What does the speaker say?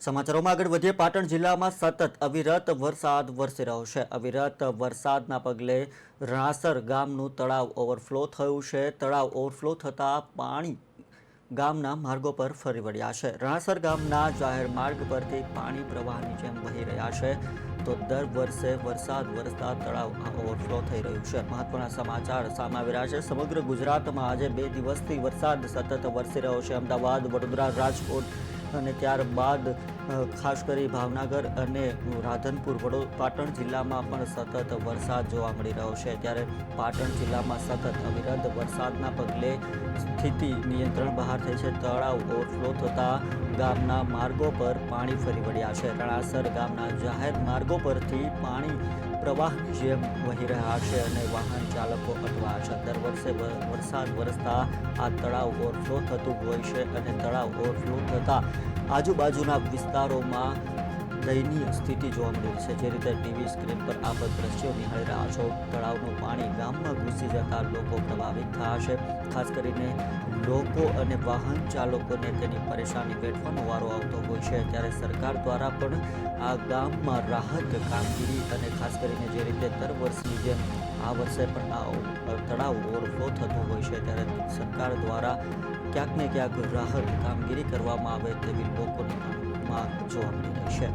સમાચારોમાં આગળ વધીએ. પાટણ જિલ્લામાં સતત અવિરત વરસાદ વરસી રહ્યો છે. અવિરત વરસાદના પગલે રણાસર ગામનું તળાવ ઓવરફ્લો થયું છે. તળાવ ઓવરફ્લો થતાં પાણી ગામના માર્ગો પર ફરી વળ્યા છે. રણાસર ગામના જાહેર માર્ગ પરથી પાણી પ્રવાહની જેમ વહી રહ્યા છે. તો દર વર્ષે વરસાદ વરસતા તળાવ ઓવરફ્લો થઈ રહ્યું છે. મહત્વના સમાચાર સામે આવી રહ્યા છે. સમગ્ર ગુજરાતમાં આજે 2 દિવસથી વરસાદ સતત વરસી રહ્યો છે. અમદાવાદ, વડોદરા, રાજકોટ અને ત્યારબાદ ખાસ કરી ભાવનગર અને રાધનપુર પાટણ જિલ્લામાં પણ સતત વરસાદ જોવા મળી રહ્યો છે. ત્યારે પાટણ જિલ્લામાં સતત અવિરત વરસાદના પગલે સ્થિતિ નિયંત્રણ બહાર થઈ છે. તળાવ ઓવરફ્લો થતાં ગામના માર્ગો પર પાણી ફરી વળ્યા છે. રણાસર ગામના જાહેર માર્ગો પરથી પાણી પ્રવાહની જેમ વહી રહ્યા છે અને વાહન ચાલકો અટવાયા છે. દર વર્ષે વરસાદ વરસતા આ તળાવ ઓવરફ્લો થતું હોય છે અને તળાવ ઓવરફ્લો થતાં આજુબાજુના વિસ્તારોમાં દયનીય સ્થિતિ જોવા મળી રહી છે. જે રીતે ટીવી સ્ક્રીન પર આપ દ્રશ્યો નિહાળી રહ્યા છો, તળાવનું પાણી ગામમાં ઘૂસી જતા લોકો પ્રભાવિત થયા છે. ખાસ કરીને લોકો અને વાહન ચાલકોને તેની પરેશાની વેઠવાનો વારો આવતો હોય છે. ત્યારે સરકાર દ્વારા પણ આ ગામમાં રાહત કામગીરી અને ખાસ કરીને જે રીતે દર વર્ષની જેમ આ વર્ષે પણ આ તળાવ ઓવરફ્લો થતો હોય છે, ત્યારે સરકાર દ્વારા ક્યાંક ને ક્યાંક રાહત કામગીરી કરવામાં આવે તેવી લોકોની માંગ જોવા મળી રહી છે.